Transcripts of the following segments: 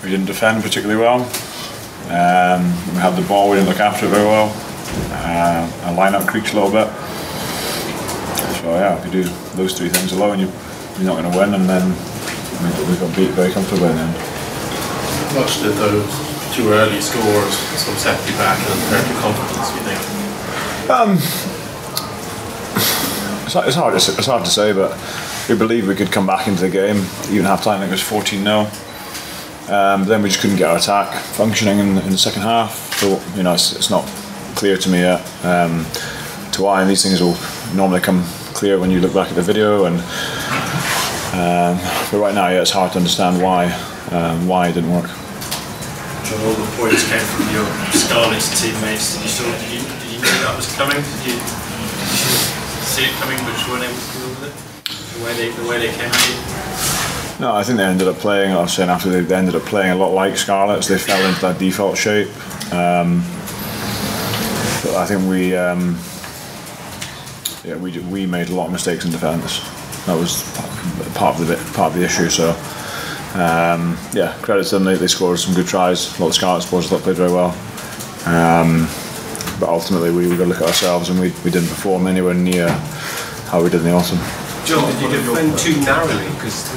we didn't defend particularly well. We had the ball, we didn't look after it very well. Our line-up creaks a little bit. So yeah, if you do those three things alone, you're not going to win, and then we got beat very comfortably in the end. Much did those two early scores sort of set you back and hurt your confidence, do you think? It's hard to say, but we believed we could come back into the game. Even half time, I think it was 14-0. But then we just couldn't get our attack functioning in the second half. So it's not clear to me yet to why, and these things will normally come clear when you look back at the video. And but right now, yeah, it's hard to understand why it didn't work. John, all the points came from your Scarlet teammates. Did you know that was coming? Did you see it coming, but you weren't able to deal with it? The way they came at you? No, I think they ended up playing. I was saying after they ended up playing a lot like Scarlets. They fell into that default shape. But I think we made a lot of mistakes in defence. That was part of the issue. So credit to them. They scored some good tries. A lot of Scarlet supporters played very well. But ultimately, we got to look at ourselves, and we didn't perform anywhere near how we did in the autumn. John, did you defend too narrowly? Because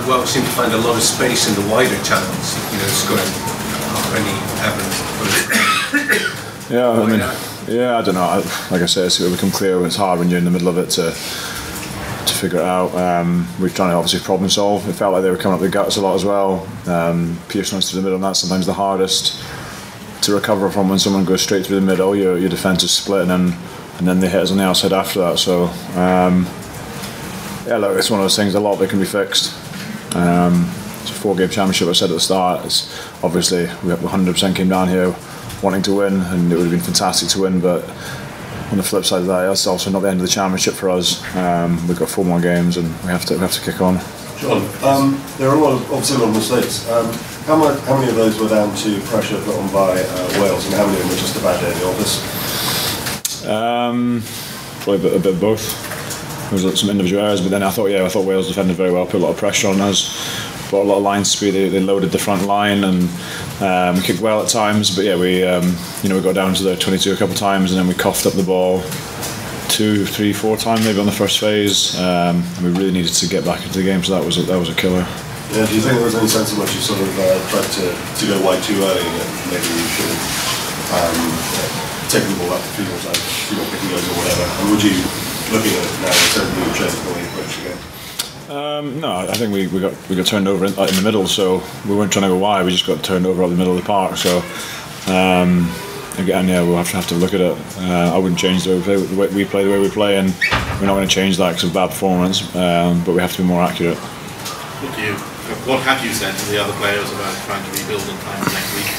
well, seemed to find a lot of space in the wider channels. Scoring any evidence. I don't know. Like I said, it's become clear when it's hard when you're in the middle of it to figure it out. We're trying to obviously problem solve. It felt like they were coming up the guts a lot as well. Piercing us through the middle, and that's sometimes the hardest to recover from when someone goes straight through the middle. Your defence is split, and then they hit us on the outside after that. So look, it's one of those things. A lot of it can be fixed. It's a 4-game championship. I said at the start, it's obviously we 100% came down here wanting to win, and it would have been fantastic to win, but on the flip side of that, that's also not the end of the championship for us. We've got 4 more games, and we have to kick on. John, there are obviously a lot of mistakes. How many of those were down to pressure put on by Wales, and how many of them were just a bad day in the office? Probably a bit of both. There was some individual errors, but then I thought Wales defended very well, put a lot of pressure on us, brought a lot of line speed. They loaded the front line, and we kicked well at times. But yeah, we got down to the 22 a couple of times, and then we coughed up the ball 2, 3, 4 times maybe on the first phase. We really needed to get back into the game, so that was a killer. Yeah, do you think there was any sense in which you sort of tried to go wide too early, and maybe you should have taken the ball up the field side, picking goals or whatever? And would you, looking at it now, certainly would change the way you approach the game? No, I think we got turned over in the middle, so we weren't trying to go wide. We just got turned over up the middle of the park. So again, we'll have to look at it. I wouldn't change the way we play, and we're not going to change that because of bad performance. But we have to be more accurate. What have you said to the other players about trying to rebuild in time next week?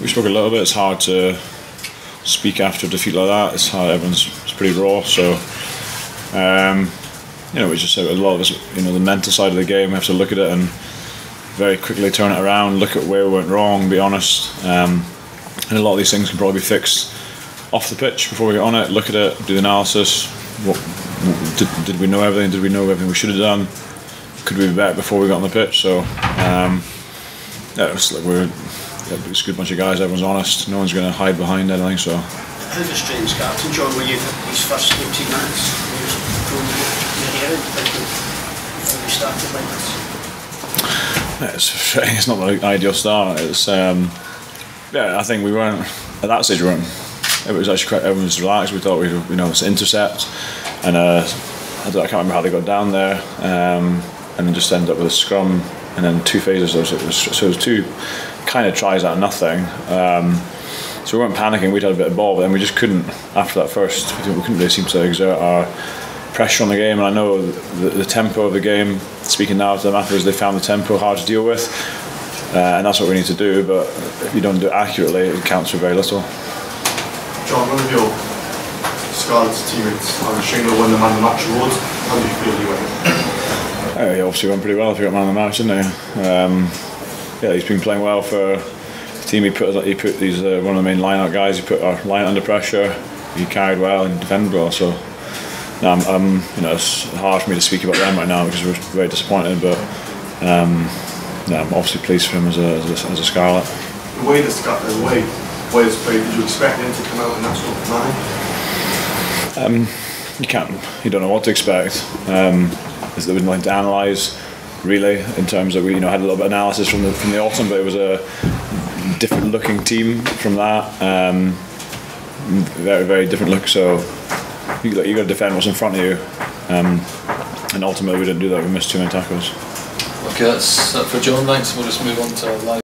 We spoke a little bit. It's hard to speak after a defeat like that. It's pretty raw. So. We just said a lot of us, the mental side of the game, we have to look at it and very quickly turn it around, look at where we went wrong, be honest. And a lot of these things can probably be fixed off the pitch before we get on it, look at it, do the analysis. Did we know everything? Did we know everything we should have done? Could we be better before we got on the pitch? So, it's a good bunch of guys, everyone's honest, no one's going to hide behind anything. So. How strange, Captain John, were you these first 14 minutes? It's not the ideal start. It's I think we weren't at that stage. It was actually quite, everyone was relaxed. We thought it's intercept, and I can't remember how they got down there, and then just ended up with a scrum, and then 2 phases. So it was 2 kind of tries out of nothing. So we weren't panicking. We'd had a bit of ball, but then we just couldn't. After that first, we couldn't really seem to exert our pressure on the game. And I know the tempo of the game. Speaking now to them afterwards, they found the tempo hard to deal with, and that's what we need to do. But if you don't do it accurately, it counts for very little. John, one of your Scarlet's teammates, Shingle, won the Man of the Match award. How do you feel he went? He obviously went pretty well if he got Man of the Match, didn't he? He's been playing well for the team. He's one of the main line-out guys. He put our line under pressure. He carried well and defended well. So, it's hard for me to speak about them right now because we're very disappointed. But I'm obviously pleased for him as a Scarlet. The way Wales played, did you expect him to come out in that sort of manner? You don't know what to expect. There was nothing to analyse really in terms of we had a little bit of analysis from the autumn, but it was a different looking team from that. Very, very different look. So you got to defend what's in front of you, and ultimately we didn't do that. We missed too many tackles. Okay, that's it for John. Thanks. We'll just move on to live.